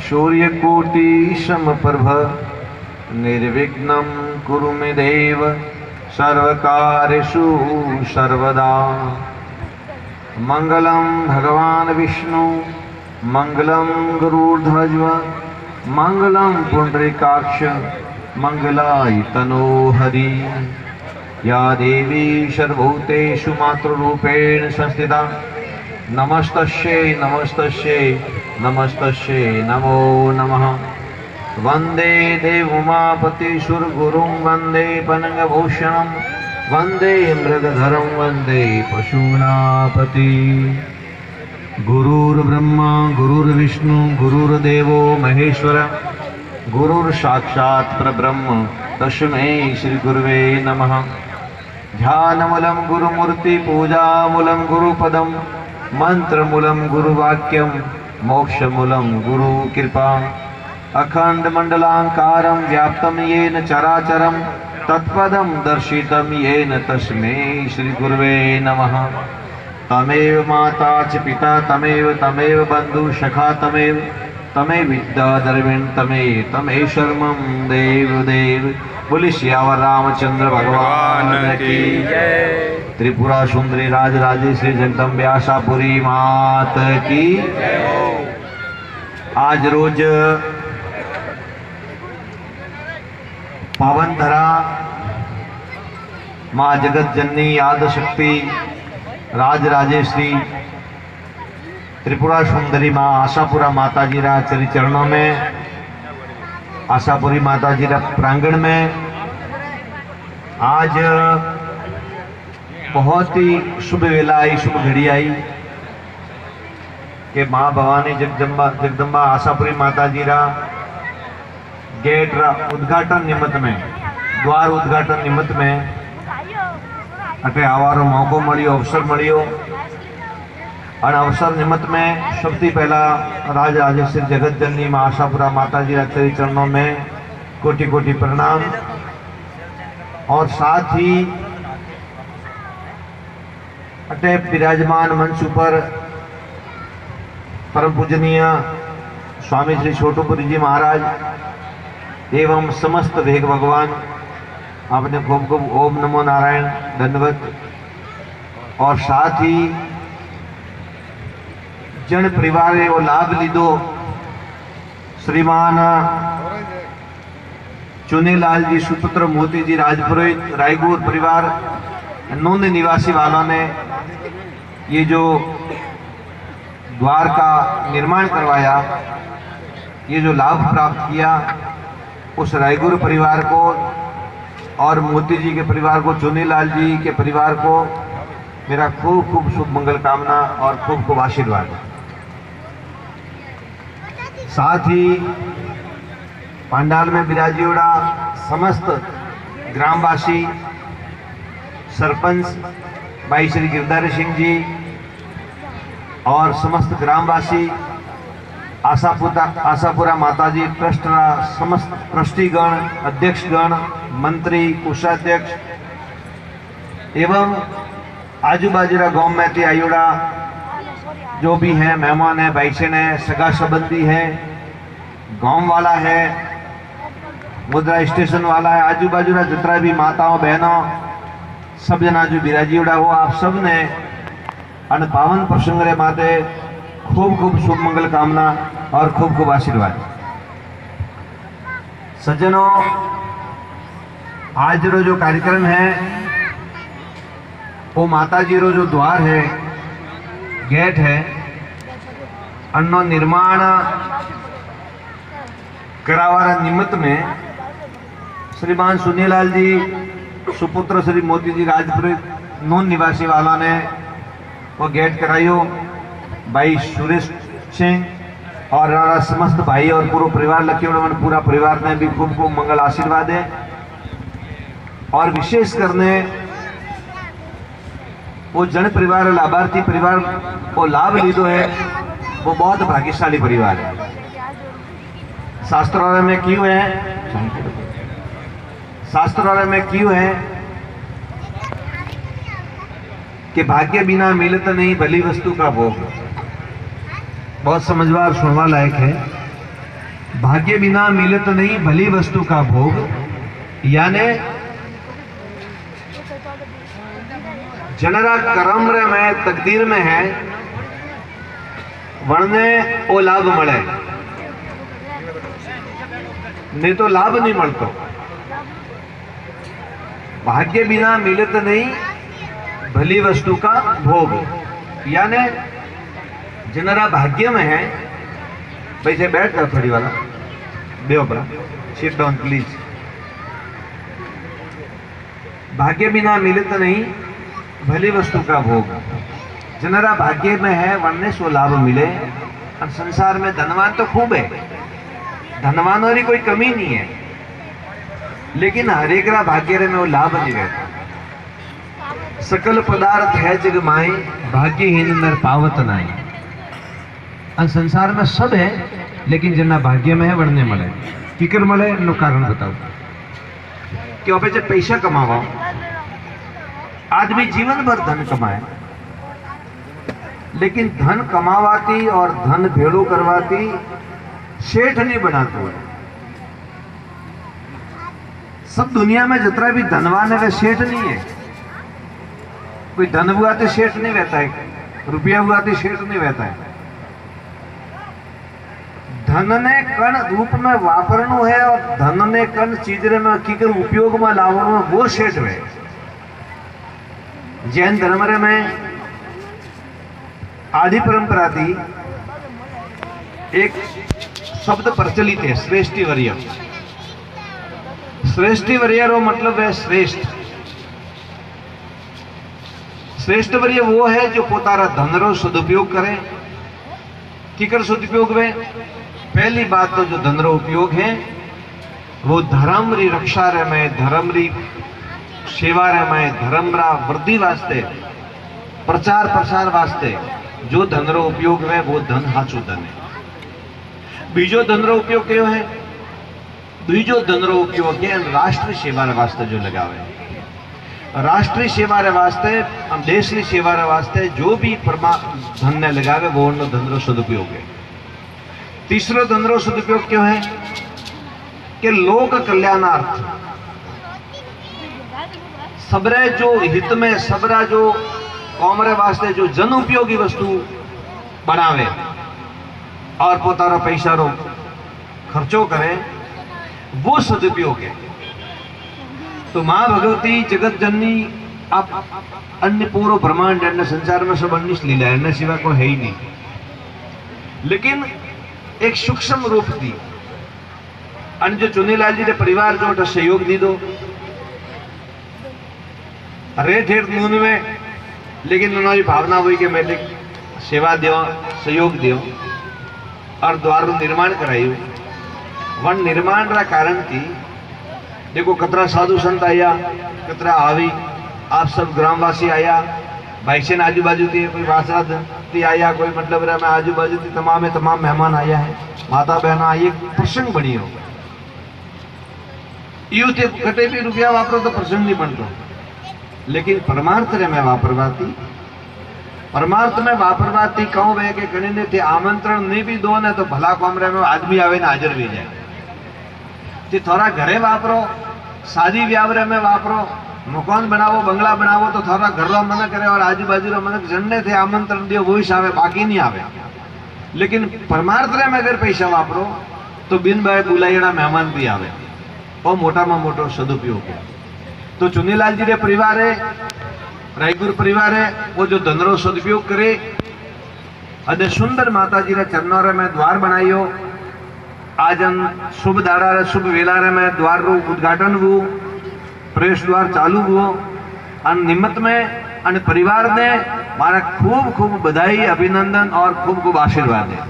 सूर्यकोटि समप्रभ निर्विघ्नं कुरु मे देव सर्वकार्येषु सर्वदा। मंगलम भगवान विष्णु मंगलम गरुड़ध्वज मंगलम पुंडरीकाक्ष मंगलाय तनो हरि। या देवी सर्वभूतेषु मातृरूपेण संस्थिता नमस्तस्यै नमस्तस्यै नमस्तस्यै नमो नमः। वंदे देवोमापति सुरगुरुं वंदे पनंगभूषणं वंदे मृगधरं वंदे पशूनापति। गुरुर्ब्रह्मा गुरुर्विष्णु गुरुर्देवो महेश्वर गुरुर्साक्षात् परब्रह्म तस्मै श्री गुरुवे नमः। ध्यानमूलं गुरुमूर्ति पूजामूलं गुरुपदं मंत्रमूलं गुरुवाक्यं मोक्षमूलं गुरुकृपा। अखंडमंडलाकारं व्याप्तं येन चराचरं तत्पदं दर्शितं येन तस्मै श्री गुरुवे नमः। तमेव माता च पिता तमेव बंधु सखा तमेव विद्या द्रविण तमेव शर्मं देव देव। बोले सियावर रामचंद्र भगवान की जय। त्रिपुरा सुंदरी राजराजेश्वरी जगदम्बे आशापुरी मात की। आज रोज पावन धरा माँ जगत जननी आदि शक्ति राजराजेश्वरी त्रिपुरा सुंदरी माँ आशापुरा माताजी रा चरणों में आशापुरी माताजी रा प्रांगण में आज बहुत ही शुभ वेला आई, शुभ घड़ी आई कि माँ भवानी जगदम्बा आशापुरी माताजी रा गेट रा उद्घाटन निमित्त में द्वार उद्घाटन निमित्त में अटे आवारो मौको मळ्यो, अवसर मळ्यो। और अवसर निमित्त में सबसे पहला राजराजेश्वरी जगत जननी माँ आशापुरा माताजी रा चरणों में कोटि कोटि प्रणाम। और साथ ही अटे विराजमान मंच पर परम पूजनीय स्वामी श्री छोटूपुरी जी महाराज एवं समस्त भेग भगवान आपने खूब खूब ओम नमो नारायण दंडवत। और साथ ही जन परिवार वो लाभ लीधो श्रीमान चुनीलाल जी सुपुत्र मोती जी राजपुरोहित रायगुर परिवार नून निवासी वालों ने ये जो द्वार का निर्माण करवाया, ये जो लाभ प्राप्त किया, उस रायगुर परिवार को और मोती जी के परिवार को, चुनीलाल जी के परिवार को मेरा खूब खूब शुभ मंगल कामना और खूब खूब आशीर्वाद। साथ ही पंडाल में विराजियोड़ा समस्त ग्रामवासी, सरपंच भाई श्री गिरधारी सिंह जी और समस्त ग्रामवासी, आशापुरा माताजी ट्रस्ट समस्त ट्रस्टीगण, अध्यक्षगण, मंत्री, कोषाध्यक्ष एवं आजू बाजू गांव में थी आयुड़ा जो भी हैं, मेहमान है, भाईसेन है, सगा संबंधी है, गांव वाला है, मुद्रा स्टेशन वाला है, आजू बाजू जितना भी माताओं बहनों सब जना जो बिराजी उड़ा हो, आप सब ने अन पावन प्रसंग रे माते खूब खूब शुभ मंगल कामना और खूब खूब आशीर्वाद। सज्जनों, आज रो जो कार्यक्रम है वो माताजी रो जो द्वार है, गेट है, अन्नो निर्माण करावारा निमित्त में श्रीमान सुनीलाल जी सुपुत्र श्री मोती जी राजपुरोहित नून निवासी वालों ने वो गेट करायो। भाई सुरेश सिंह और समस्त भाई और पूरा परिवार लक्ष्मी पूरा परिवार ने भी खूब खूब मंगल आशीर्वाद है। और विशेष करने वो जन परिवार, लाभार्थी परिवार वो लाभ लीधो है, वो बहुत भाग्यशाली परिवार है। शास्त्रों में क्यों है, शास्त्रों में क्यों है कि भाग्य बिना मिलत नहीं भली वस्तु का भोग। बहुत समझवार सुनवा लायक है। भाग्य बिना मिलत नहीं भली वस्तु का भोग, यानी जनरा कर्म रे में तकदीर में है वरने वो लाभ मळे, नहीं तो लाभ नहीं मिलतो। भाग्य बिना मिलत नहीं भली वस्तु का भोग, यानी जनरा भाग्य में है। पैसे बैठ जाओ थोड़ी वाला, बेओपरा सिट डाउन प्लीज। भाग्य बिना मिलत नहीं भली वस्तु का भोग, जनरा भाग्य में है वरने सो लाभ मिले। और संसार में धनवान तो खूब है, धनवानों की कोई कमी नहीं है, लेकिन हरेक रा भाग्य रे में वो लाभ नहीं रहता। सकल पदार्थ है जग माई, भाग्यहीन नर पावत नाई। और संसार में सब है, लेकिन जना भाग्य में है वरने मले। किकर मले नो कारण बताओ। क्यों पे जब पैसा कमावा, आदमी जीवन भर धन कमाए, लेकिन धन कमावाती और धन भेड़ो करवाती सेठ नहीं बनाते हुए। सब दुनिया में जितना भी धनवान है वे सेठ नहीं है। कोई धन हुआ तो सेठ नहीं रहता है, रुपया हुआ तो सेठ नहीं रहता है। धन ने कण रूप में वापरनो है और धन ने कण चीज में कीकर उपयोग में लावनो, वो सेठ है। जैन धर्म रे में आदि परंपरा थी एक शब्द प्रचलित है, श्रेष्ठीवर्य। श्रेष्ठीवर्य रो मतलब है श्रेष्ठ। श्रेष्ठवर्य वो है जो पोतारा धन रो सदुपयोग करे। किकर सदुपयोग में पहली बात तो जो धन रो उपयोग है वो धर्म री रक्षा रे में, धर्म री सेवा रे में, धर्म रा वृद्धि वास्ते, प्रचार प्रसार वास्ते जो धन रो उपयोग है वो धन हाचू धन है। बीजो धन रो उपयोग क्यों है? बीजो धन रो उपयोग है राष्ट्र सेवा रे वास्ते जो लगावे। राष्ट्रीय सेवा रे वास्ते, देश की सेवा रे वास्ते जो भी धन ने लगावे वो धन रो सदुपयोग है। तीसरो धन रो सदुपयोग क्यों है कि लोक कल्याणार्थ, सबरे जो हित में, सबरा जो कौम रे वास्ते जो जन उपयोगी वस्तु बनावे और पोतारो पैसा रो खर्चो करे, वो सदुपयोग है। तो मां भगवती जगत जननी आप अन्य पूरो ब्रह्मांड अन्य संसार में सब अन्य लीला है, सिवा को है ही नहीं। लेकिन एक सूक्ष्म रूप दी अन्य जो चुनीलाल जी ने परिवार जो सहयोग दी दो रेट हेठ नून में, लेकिन उन्होंने भावना हुई कि मैं सेवा दो, सहयोग दो और द्वार निर्माण करायु। वन निर्माण रा कारण थी देखो कतरा साधु संत आया, कतरा आवी, आप सब ग्रामवासी आया, भाईसेन आजू बाजू थी, कोई वासराद थी आया, कोई मतलब रहा मैं आजू बाजू थी तमाम मेहमान आया है, माता बहन आई, एक प्रसंग बनी हो। यू थे कटे भी रुपया वापरो तो प्रसंग नहीं बनतो, लेकिन परमार्थ रे में वापरवाती, परमार्थ में वापरवाती कहूं वे के कने ने थे आमंत्रण नहीं भी दो ने तो भला कमरे में आदमी आवे ने हाजिर भी जाए। ते थोड़ा घरे वापरो, शादी व्यावरे में वापरो, मकान बनावो, बंगला बनावो तो थोड़ा घर रो मन करे और आजू बाजू रो मन जन्ने थे आमंत्रण दियो वो ही आवे, बाकी नहीं आवे। लेकिन परमार्थ रे में अगर पैसा वापरो तो बिन बाय बुलाईना मेहमान भी आवे, और मोटा में मोटो सदुपयोग है। तो चुनीलाल जी रे परिवार है, रायपुर परिवार है, वो जो धन रो सदुपयोग करे अने सुंदर माता जी रे चरणों रे में द्वार बनायो। आज शुभ दाड़ा रे शुभ वेला रे में द्वार रो उद्घाटन हुओ, प्रवेश द्वार चालू हुओ। अन निमित्त में अन परिवार ने मारा खूब खूब बधाई, अभिनंदन और खूब खूब आशीर्वाद है।